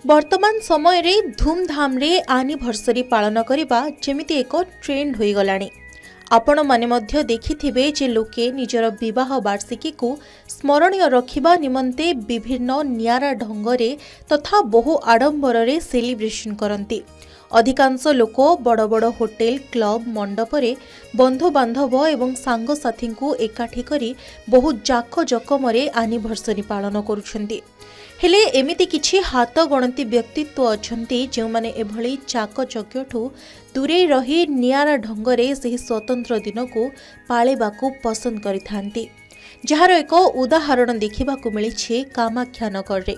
वर्तमान समय रे धूमधाम रे एनिवर्सरी पालन करबा जेमिति एक ट्रेंड होई गलानी। आपण माने मध्य देखिथिबे जे लोके निजर विवाह वार्षिकी को स्मरणीय रखिबा निमंते विभिन्न नियारा ढंगरे तथा बहु आडंबर रे सेलिब्रेशन करंती। अधिकांश लोक बड़ बड़ होटेल क्लब मंडपरे बंधु बांधव एवं सांग साथी को एकाठी करी बहु जाक जकमरे एनिवर्सरी पालन करुछंती। हेले एमिति किछि हाथ गणती व्यक्तित्व अछंती जो माने एभली चाकचक्यठू दूरे रही नियारा ढंगरे सही स्वतंत्र दिन को पाळेबाकू पसंद करिथांती। जहार एक उदाहरण देखिबाकू मिलिछि कामाख्यानगर रे।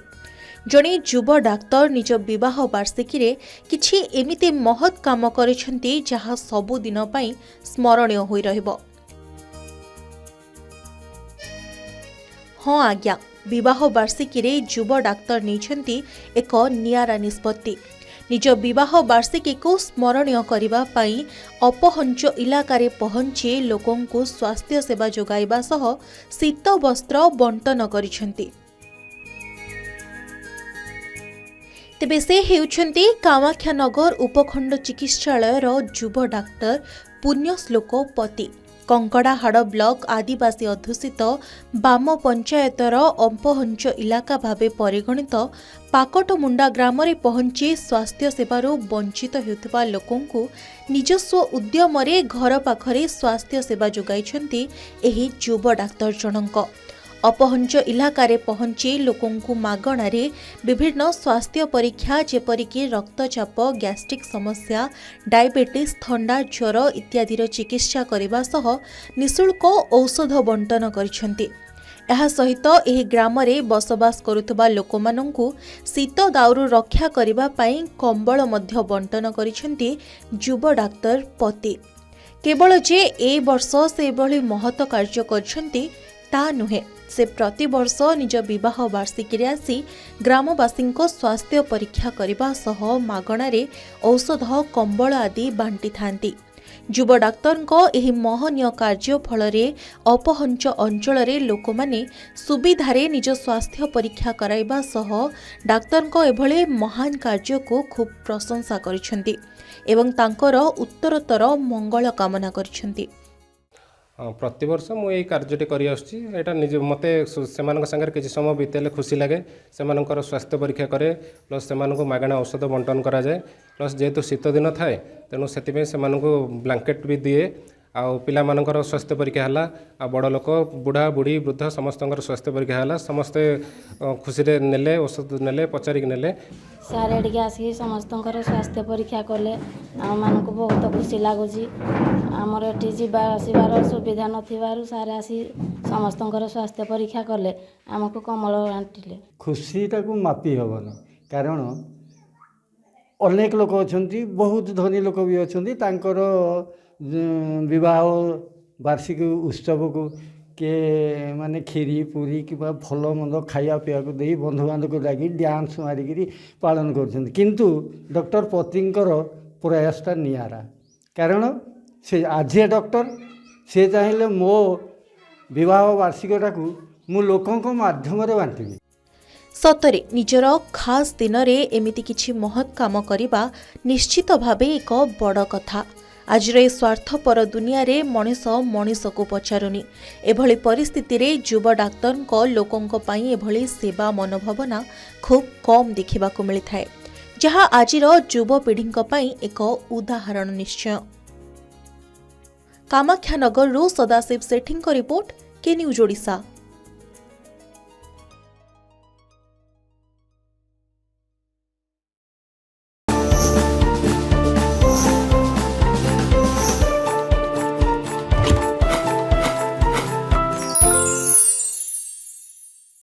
जणे युव डाक्तर निज विवाह वार्षिकी रे किछि एमिति महत् काम करिछंती जहा सबु दिन पई स्मरणीय होई रहइबो। हाँ आज्ञा, विवाह वार्षिकी रे युव डाक्तर नेछंती एक नियारा निष्पत्ति। निज विवाह वार्षिकी को स्मरणीय करिबा पई अपहंच इलाकारे पहुंची लोकों को स्वास्थ्य सेवा जोगाइबा सह शीत वस्त्र बंटन करिछंती। तेबे से हेउछंती कामाख्यानगर उपखंड चिकित्सालय युव डाक्तर पुण्यश्लोक पति। कंकड़ाहाड़ ब्लॉक आदिवासी अध्युषित बाम पंचायतर अपहंच इलाका भावे परिगणित पाकटमुंडा ग्राम रे पहुंची स्वास्थ्य सेवारू वंचित हेउथिबा लोकंकु निजस्व उद्यमरे घर पाखरे स्वास्थ्य सेवा जोगाइछंती एही युव डाक्तर जनक। अपहंच इलाकारे पहुंची लोकंकु मागणारे विभिन्न स्वास्थ्य परीक्षा जेपरिकी रक्तचाप, गैस्ट्रिक समस्या, डायबिटीज, थंडा, ज्वर इत्यादिर चिकित्सा करने सह निःशुल्क औषध बंटन करिसेंती। एहा सहित एही ग्रामरे बसवास करुथबा लोकमानंकु शीत दाउरू रक्षा करिबा पई कंबल मध्य बंटन करिसेंती युव डाक्तर पति। केवल जे ए वर्ष से भली महत कार्य करिसेंती ता नुहे, से प्रति वर्ष निज विवाह वार्षिकी आसी ग्रामवासी स्वास्थ्य परीक्षा करने सह मागणारे औषध, कंबल आदि बांटी थांती। युव डाक्तर एही महनीय कार्य फल अपहंच अंचल लोक माने सुविधारे निज स्वास्थ्य परीक्षा कराइबा सह डाक्तर एभले महान कार्य को खूब प्रशंसा करिसेंती एवं तांकर उत्तरोत्तर मंगल कामना करिसेंती। प्रति वर्ष मुझे कार्यटे कर निज मत से किसी समय बीतेले खुशी लगे। से स्वास्थ्य परीक्षा करे प्लस से मागणा औषध बंटन कराए प्लस जेहेतु शीत दिन थाए तेणु से ब्लांकेट भी दिए आउ पिला मानकर स्वास्थ्य परीक्षा है आ बड़ लोक बुढ़ा बुढ़ी वृद्ध समस्त स्वास्थ्य परीक्षा है समस्ते खुशी नेले औषध नेले पचारिक नेले सारे एडिके आसी समस्त स्वास्थ्य परीक्षा कले आम को बहुत खुशी लगुच। आमर एटी जीवा आसबार सुविधा नथिबारु सारे आसी समस्त स्वास्थ्य परीक्षा कले आमको कमल बांटिले। खुशीटा को मापी हेबन कारण अनेक लोक अछंती, बहुत धनी लोक भी अछंती, तांकर विवाह वार्षिक उत्सव को के माने खीरी पूरी कि भल मंद खाया पीवा को दे बंधु बांधव को लगी डांस मारिकी पालन कर। किंतु डॉक्टर पतिंकर प्रयासटा नियारा कारण से आज डॉक्टर से चाहिए मो विवाह वार्षिकटा को मु लोकों माध्यम बांटि। सतरे निजर खास दिन रे एमिति किछि महत् काम करिबा निश्चित भावे एक बड़ कथा। आज रे स्वार्थपर दुनिया रे मनीष मनीष को पचारुनी। एभली परिस्थिति रे युव डाक्तर लोकों पई एभली सेवा मनोभावना खूब कम देखिबाकू मिलिथाए, जहा आजिर युव पीढ़ी पई एक उदाहरण निश्चय। कामाख्यानगर सदाशिव सेठी रिपोर्ट, के न्यूज ओडिशा।